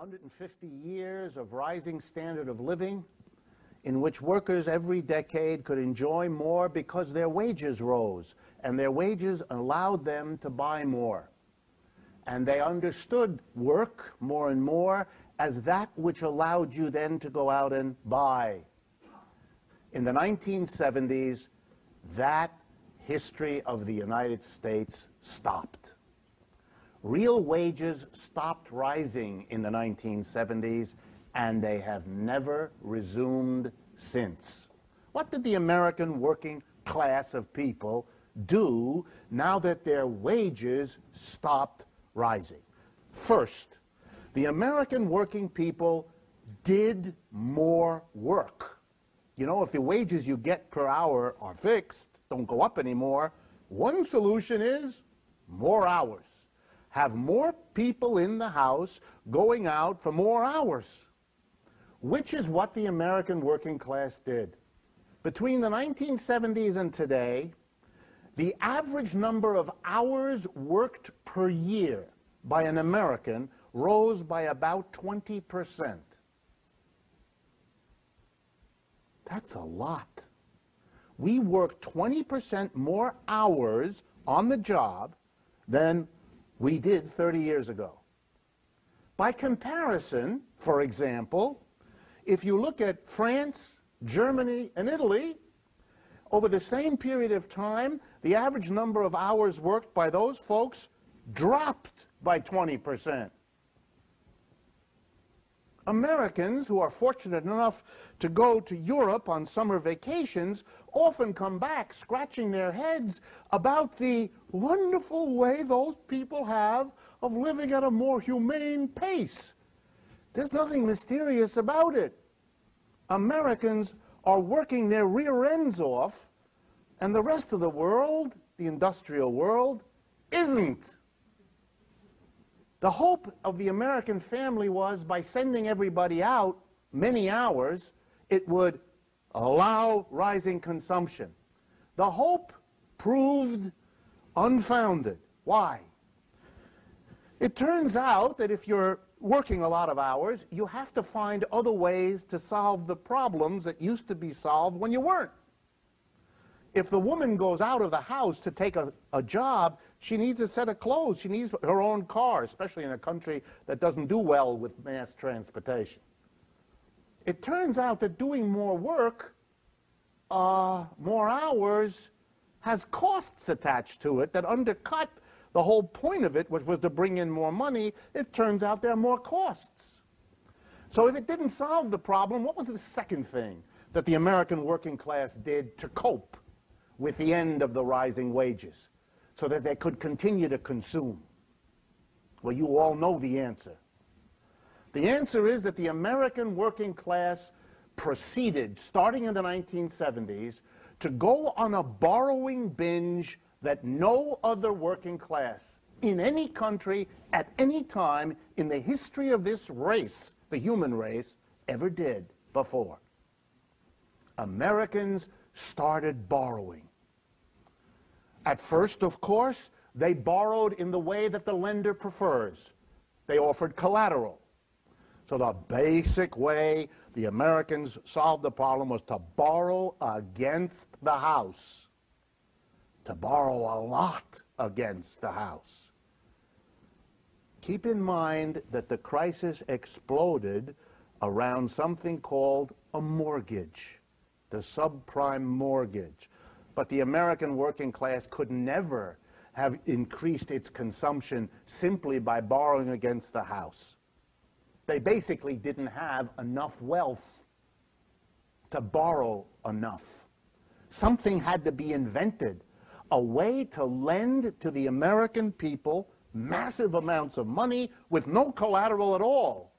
150 years of rising standard of living in which workers every decade could enjoy more because their wages rose, and their wages allowed them to buy more. And they understood work more and more as that which allowed you then to go out and buy. In the 1970s, that history of the United States stopped. Real wages stopped rising in the 1970s, and they have never resumed since. What did the American working class of people do now that their wages stopped rising? First, the American working people did more work. You know, if the wages you get per hour are fixed, don't go up anymore, one solution is more hours. Have more people in the house going out for more hours, which is what the American working class did. Between the 1970s and today, the average number of hours worked per year by an American rose by about 20%. That's a lot. We work 20% more hours on the job than we did 30 years ago. By comparison, for example, if you look at France, Germany, and Italy, over the same period of time, the average number of hours worked by those folks dropped by 20%. Americans who are fortunate enough to go to Europe on summer vacations often come back scratching their heads about the wonderful way those people have of living at a more humane pace. There's nothing mysterious about it. Americans are working their rear ends off, and the rest of the world, the industrial world, isn't. The hope of the American family was by sending everybody out many hours, it would allow rising consumption. The hope proved unfounded. Why? It turns out that if you're working a lot of hours, you have to find other ways to solve the problems that used to be solved when you weren't. If the woman goes out of the house to take a job, she needs a set of clothes. She needs her own car, especially in a country that doesn't do well with mass transportation. It turns out that doing more work, more hours, has costs attached to it that undercut the whole point of it, which was to bring in more money. It turns out there are more costs. So if it didn't solve the problem, what was the second thing that the American working class did to cope with the end of the rising wages so that they could continue to consume? Well, you all know the answer. The answer is that the American working class proceeded, starting in the 1970s, to go on a borrowing binge that no other working class in any country at any time in the history of this race, the human race, ever did before. Americans started borrowing. At first, of course, they borrowed in the way that the lender prefers. They offered collateral. So the basic way the Americans solved the problem was to borrow against the house. To borrow a lot against the house. Keep in mind that the crisis exploded around something called a mortgage, the subprime mortgage. But the American working class could never have increased its consumption simply by borrowing against the house. They basically didn't have enough wealth to borrow enough. Something had to be invented, a way to lend to the American people massive amounts of money with no collateral at all.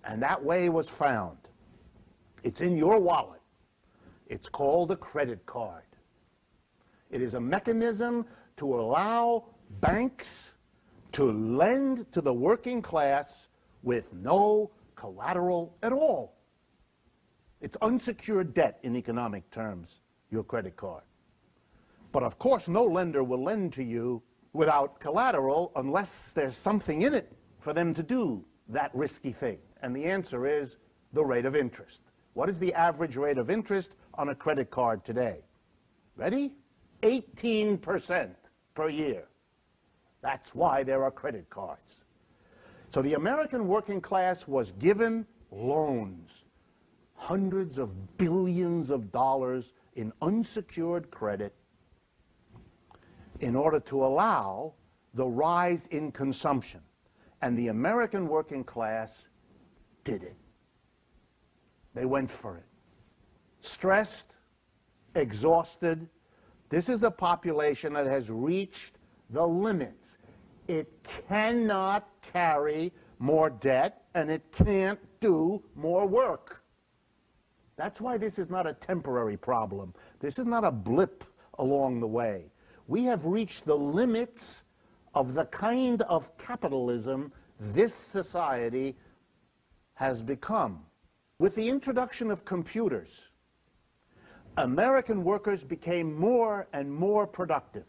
And that way was found. It's in your wallet. It's called a credit card. It is a mechanism to allow banks to lend to the working class with no collateral at all. It's unsecured debt in economic terms, your credit card. But of course, no lender will lend to you without collateral unless there's something in it. for them to do that risky thing? And the answer is the rate of interest. What is the average rate of interest on a credit card today? Ready? 18% per year. That's why there are credit cards. So the American working class was given loans, hundreds of billions of dollars in unsecured credit, in order to allow the rise in consumption. And the American working class did it. They went for it. Stressed, exhausted. This is a population that has reached the limits. It cannot carry more debt, and it can't do more work. That's why this is not a temporary problem. This is not a blip along the way. We have reached the limits of the kind of capitalism this society has become. With the introduction of computers, American workers became more and more productive.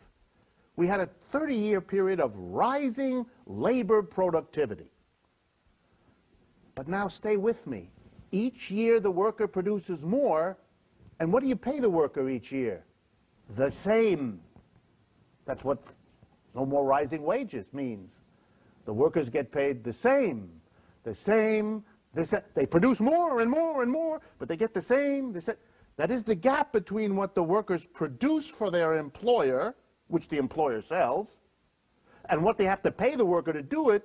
We had a 30-year period of rising labor productivity. But now stay with me. Each year the worker produces more, and what do you pay the worker each year? The same. That's what no more rising wages means. The workers get paid the same. The same. They produce more and more and more, but they get the same. That is the gap between what the workers produce for their employer, which the employer sells, and what they have to pay the worker to do it.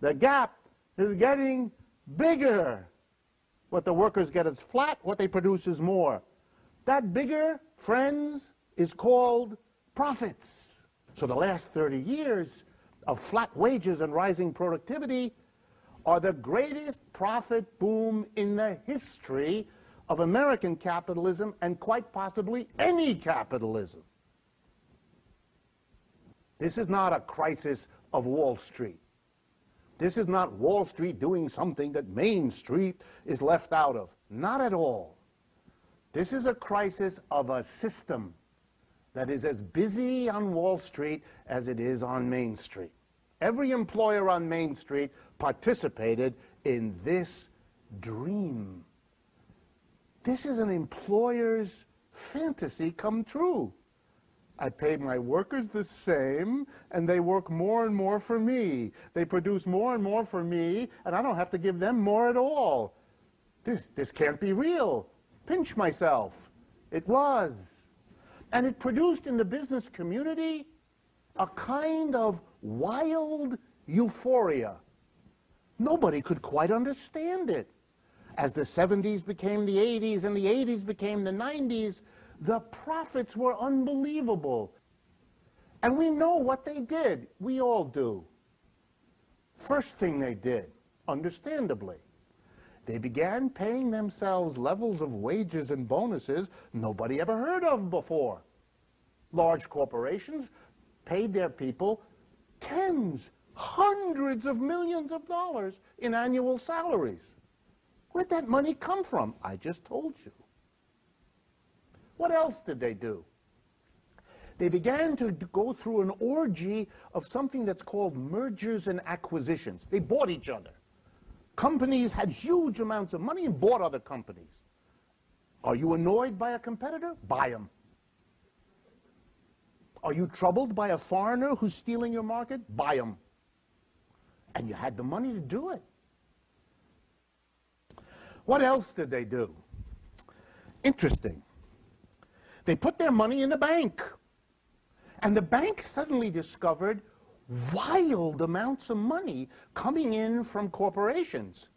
The gap is getting bigger. What the workers get is flat, what they produce is more. That bigger, friends, is called profits. So the last 30 years of flat wages and rising productivity are the greatest profit boom in the history of American capitalism, and quite possibly any capitalism. This is not a crisis of Wall Street. This is not Wall Street doing something that Main Street is left out of. Not at all. This is a crisis of a system that is as busy on Wall Street as it is on Main Street. Every employer on Main Street participated in this dream. This is an employer's fantasy come true. I pay my workers the same, and they work more and more for me. They produce more and more for me, and I don't have to give them more at all. This can't be real. Pinch myself. It was. And it produced in the business community a kind of wild euphoria. Nobody could quite understand it. As the 70s became the 80s and the 80s became the 90s, the profits were unbelievable. And we know what they did. We all do. First thing they did, understandably, they began paying themselves levels of wages and bonuses nobody ever heard of before. Large corporations paid their people tens, hundreds of millions of dollars in annual salaries. Where'd that money come from? I just told you. What else did they do? They began to go through an orgy of something that's called mergers and acquisitions. They bought each other. Companies had huge amounts of money and bought other companies. Are you annoyed by a competitor? Buy them. Are you troubled by a foreigner who's stealing your market? Buy them. And you had the money to do it. What else did they do? Interesting. They put their money in the bank. And the bank suddenly discovered wild amounts of money coming in from corporations.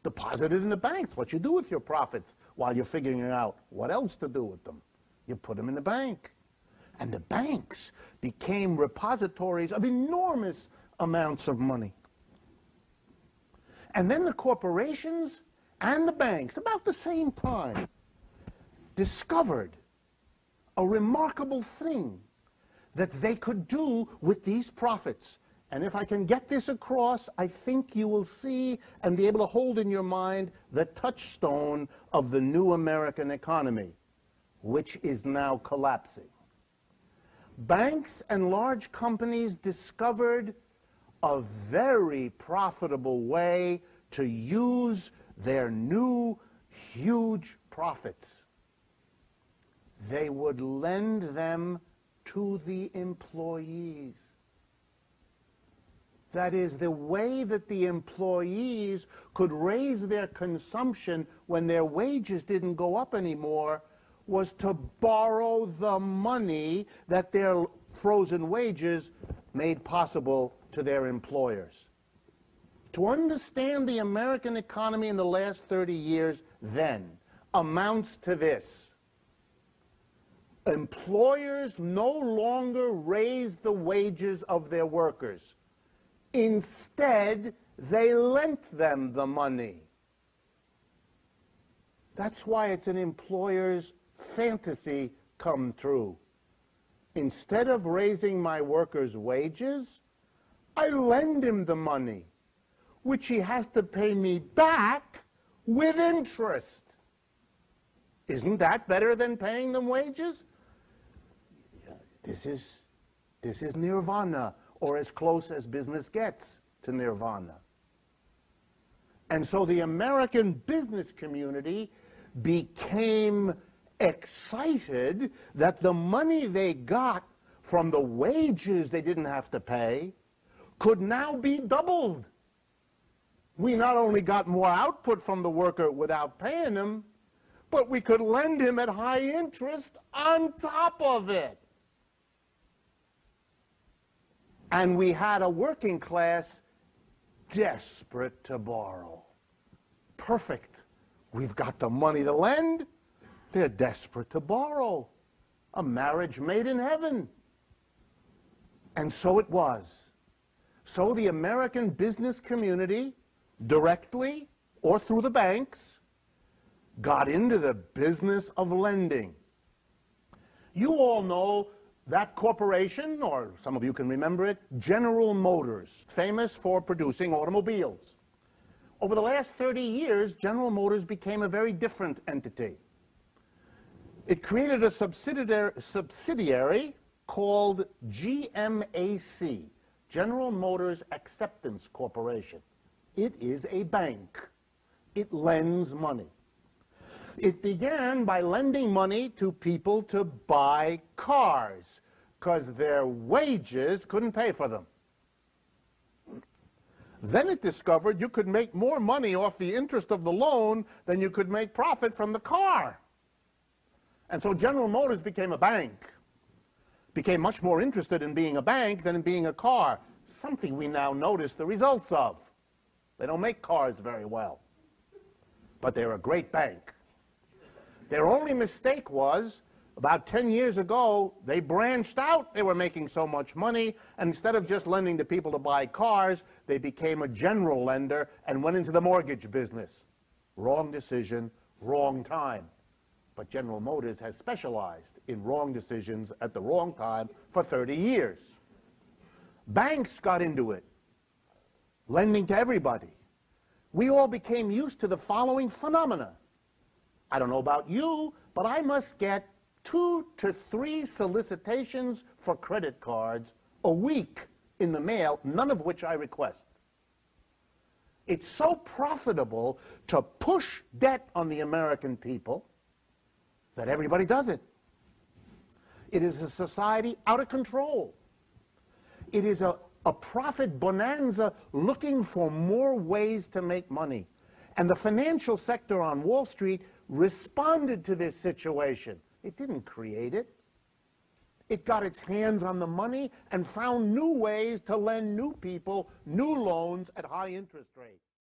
Deposited in the banks. What you do with your profits while you're figuring out what else to do with them. You put them in the bank. And the banks became repositories of enormous amounts of money. And then the corporations and the banks, about the same time, discovered a remarkable thing that they could do with these profits. And if I can get this across, I think you will see and be able to hold in your mind the touchstone of the new American economy, which is now collapsing. Banks and large companies discovered a very profitable way to use their new huge profits. They would lend them to the employees. That is, the way that the employees could raise their consumption when their wages didn't go up anymore was to borrow the money that their frozen wages made possible to their employers. To understand the American economy in the last 30 years then amounts to this. Employers no longer raise the wages of their workers. Instead, they lent them the money. That's why it's an employer's fantasy come true. Instead of raising my worker's wages, I lend him the money, which he has to pay me back with interest. Isn't that better than paying them wages? This is nirvana, or as close as business gets to nirvana. And so the American business community became excited that the money they got from the wages they didn't have to pay could now be doubled. We not only got more output from the worker without paying him, but we could lend him at high interest on top of it. And we had a working class desperate to borrow. Perfect. We've got the money to lend. They're desperate to borrow. A marriage made in heaven. And so it was. So the American business community, directly or through the banks, got into the business of lending. You all know that corporation, or some of you can remember it, General Motors, famous for producing automobiles. Over the last 30 years, General Motors became a very different entity. It created a subsidiary called GMAC, General Motors Acceptance Corporation. It is a bank. It lends money. It began by lending money to people to buy cars because their wages couldn't pay for them. Then it discovered you could make more money off the interest of the loan than you could make profit from the car. And so General Motors became a bank, became much more interested in being a bank than in being a car, something we now notice the results of. They don't make cars very well, but they're a great bank. Their only mistake was, about 10 years ago, they branched out. They were making so much money, and instead of just lending to people to buy cars, they became a general lender and went into the mortgage business. Wrong decision, wrong time. But General Motors has specialized in wrong decisions at the wrong time for 30 years. Banks got into it, lending to everybody. We all became used to the following phenomena. I don't know about you, but I must get 2 to 3 solicitations for credit cards a week in the mail, none of which I request. It's so profitable to push debt on the American people that everybody does it. It is a society out of control. It is a profit bonanza looking for more ways to make money. And the financial sector on Wall Street responded to this situation. It didn't create it. It got its hands on the money and found new ways to lend new people new loans at high interest rates.